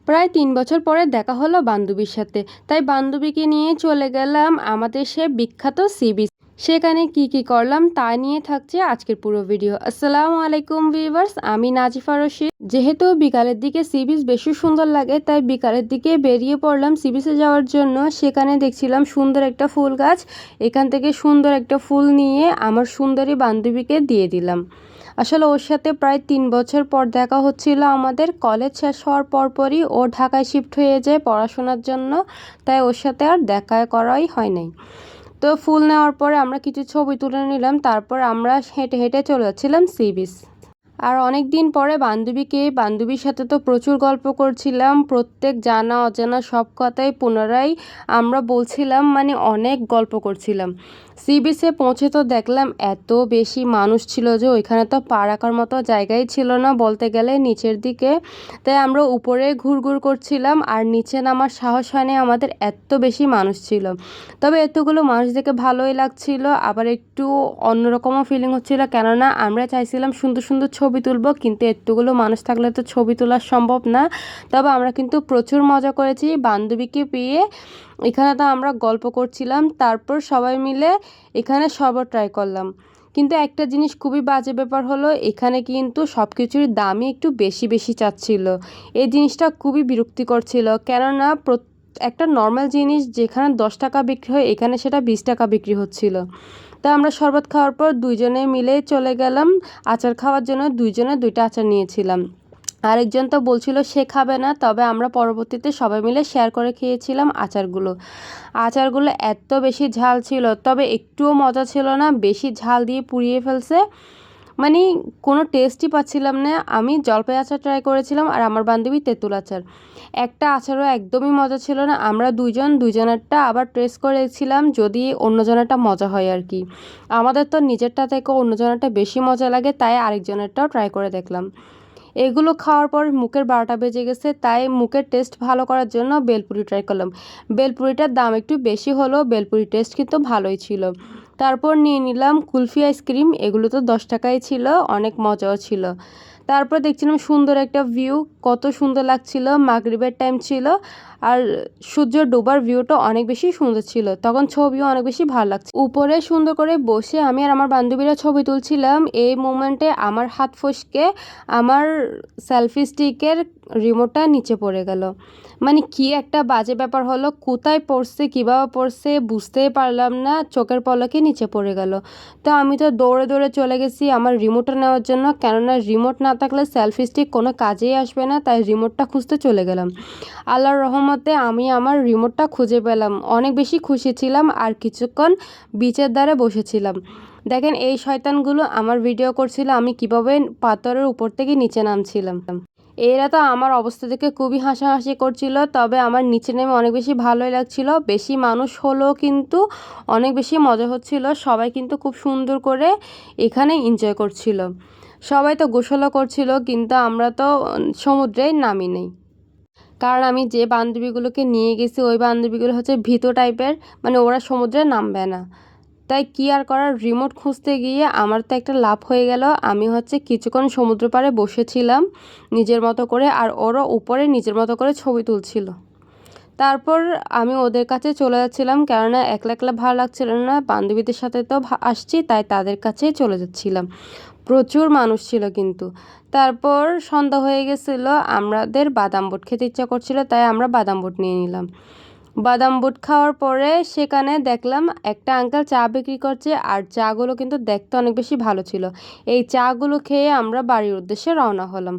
প্রায় ৩ বছর পরে দেখা হলো বান্ধবীর সাথে। তাই বান্ধবীকে নিয়ে চলে গেলাম আমাদের সে বিখ্যাত সি বিচ। সেখানে কি করলাম তা নিয়ে থাকছে আজকের পুরো ভিডিও। আসসালামু আলাইকুম ভিউয়ার্স, আমি নাজিফা রশিদ। যেহেতু বিকালের দিকে সি বিচ বেশি সুন্দর লাগে, তাই বিকালের দিকে বেরিয়ে পড়লাম সি বিচে যাওয়ার জন্য। সেখানে দেখছিলাম সুন্দর একটা ফুল গাছ। এখান থেকে সুন্দর একটা ফুল নিয়ে আমার সুন্দরী বান্ধবীকে দিয়ে দিলাম। আসলে ওর সাথে প্রায় ৩ বছর পর দেখা হচ্ছিল আমাদের। কলেজ শেষ হওয়ার পরপরই ও ঢাকায় শিফট হয়ে যায় পড়াশোনার জন্য, তাই ওর সাথে আর দেখা করাই হয় নাই। তো ফুল নেওয়ার পরে আমরা কিছু ছবি তুলে নিলাম, তারপর আমরা হেঁটে হেঁটে চলে যাচ্ছিলাম সি বিচ। আর অনেক দিন পরে বান্ধবীর সাথে তো প্রচুর গল্প করছিলাম, প্রত্যেক জানা অজানা সব কথাই পুনরায় আমরা বলছিলাম, মানে অনেক গল্প করছিলাম। সি বিচে পৌঁছে তো দেখলাম এত বেশি মানুষ ছিল যে ওইখানে তো পা রাখার মতো জায়গাই ছিল না বলতে গেলে নিচের দিকে। তাই আমরা উপরে ঘুরঘুর করছিলাম আর নিচে নামার সাহস হয়নি আমাদের, এত বেশি মানুষ ছিল। তবে এতগুলো মানুষ দেখে ভালোই লাগছিল, আবার একটু অন্যরকমও ফিলিং হচ্ছিল, কেননা আমরা চাইছিলাম সুন্দর সুন্দর ছবি তুলবো, কিন্তু এতগুলো মানুষ থাকলে তো ছবি তোলা সম্ভব না। তবে আমরা কিন্তু প্রচুর মজা করেছি বান্ধবীকে পেয়ে। এখানে তো আমরা গল্প করছিলাম, তারপর সবাই মিলে এখানে শরবত ট্রাই করলাম। কিন্তু একটা জিনিস খুবই বাজে ব্যাপার হলো, এখানে কিন্তু সব কিছুর দামই একটু বেশি বেশি চাচ্ছিল। এই জিনিসটা খুবই বিরক্তিকর ছিল, কেননা একটা নর্মাল জিনিস যেখানে 10 টাকা বিক্রি হয় এখানে সেটা 20 টাকা বিক্রি হচ্ছিল। তা আমরা শরবত খাওয়ার পর দুইজনে মিলে চলে গেলাম আচার খাওয়ার জন্য। দুইজনে দুইটা আচার নিয়েছিলাম। আরেকজন তো বলছিল সে খাবে না, তবে আমরা পরবর্তীতে সবাই মিলে শেয়ার করে খেয়েছিলাম আচারগুলো এত বেশি ঝাল ছিল, তবে একটুও মজা ছিল না, বেশি ঝাল দিয়ে পুড়িয়ে ফেলছে। মানে কোনো টেস্টই পাচ্ছিলাম না। আমি জলপাই আচার ট্রাই করেছিলাম আর আমার বান্ধবী তেঁতুল আচার। একটা আচারও একদমই মজা ছিল না। আমরা দুইজনেরটা আবার টেস্ট করেছিলাম যদি অন্যজনেরটা মজা হয় আর কি। আমাদের তো নিজেরটা থেকে অন্যজনেরটা বেশি মজা লাগে, তাই আরেকজনেরটাও ট্রাই করে দেখলাম। এগুলো খাওয়ার পর মুখের 12টা বেজে গেছে, তাই মুখের টেস্ট ভালো করার জন্য বেলপুরি ট্রাই করলাম। বেলপুরিটার দাম একটু বেশি হলেও বেলপুরির টেস্ট কিন্তু ভালোই ছিল। তারপর নিয়ে নিলাম কুলফি আইসক্রিম, এগুলো তো 10 টাকাই ছিল, অনেক মজাও ছিল। তারপর দেখছিলাম সুন্দর একটা ভিউ, কত সুন্দর লাগছিল, মাগরিবের টাইম ছিল আর সূর্য ডোবার ভিউটা অনেক বেশি সুন্দর ছিল, তখন ছবিও অনেক বেশি ভালো লাগছে। উপরে সুন্দর করে বসে আমি আর আমার বান্ধবীরা ছবি তুলছিলাম। এই মোমেন্টে আমার হাত ফসকে আমার সেলফি স্টিকের রিমোটটা নিচে পড়ে গেল। মানে কি একটা বাজে ব্যাপার হলো, কোথায় পড়ছে কীভাবে পড়ছে বুঝতেই পারলাম না, চোখের পলকে নিচে পড়ে গেল। তো আমি তো দৌড়ে দৌড়ে চলে গেছি আমার রিমোটটা নেওয়ার জন্য, কেননা রিমোট না থাকলে সেলফি স্টিক কোনো কাজেই আসবে না, তাই রিমোটটা খুঁজতে চলে গেলাম। আল্লাহর রহমতে আমি আমার রিমোটটা খুঁজে পেলাম, অনেক বেশি খুশি ছিলাম আর কিছুক্ষণ বিচের ধারে বসেছিলাম। দেখেন এই শয়তানগুলো আমার ভিডিও করছিল আমি কিভাবে পাথরের উপর থেকে নিচে নামছিলাম। এরা তো আমার অবস্থা দেখে খুবই হাসাহাসি করছিল, তবে আমার নিচে নেমে অনেক বেশি ভালোই লাগছিল। বেশি মানুষ হলেও কিন্তু অনেক বেশি মজা হচ্ছিল, সবাই কিন্তু খুব সুন্দর করে এখানে এনজয় করছিল। সবাই তো গোসলও করছিল, কিন্তু আমরা তো সমুদ্রে নামি নেই, কারণ আমি যে বান্ধবীগুলোকে নিয়ে গেছি ওই বান্ধবীগুলো হচ্ছে ভীতু টাইপের, মানে ওরা সমুদ্রে নামবে না। তাই কি আর করার, রিমোট খুঁজতে গিয়ে আমার তো একটা লাভ হয়ে গেল। আমি হচ্ছে কিছুক্ষণ সমুদ্র পাড়ে বসেছিলাম নিজের মতো করে, আর ওরা উপরে নিজের মতো করে ছবি তুলছিল। তারপর আমি ওদের কাছে চলে যাচ্ছিলাম, কেননা একলা একলা ভালো লাগছিল না, বান্ধবীদের সাথে তো আসছি, তাই তাদের কাছেই চলে যাচ্ছিলাম। প্রচুর মানুষ ছিল কিন্তু। তারপর সন্ধ্যা হয়ে গেছিল, আমাদের বাদাম বুট খেতে ইচ্ছা করছিল, তাই আমরা বাদাম বুট নিয়ে নিলাম। বাদাম বুট খাওয়ার পরে সেখানে দেখলাম একটা আঙ্কেল চা বিক্রি করছে, আর চাগুলো কিন্তু দেখতে অনেক বেশি ভালো ছিল। এই চাগুলো খেয়ে আমরা বাড়ির উদ্দেশ্যে রওনা হলাম।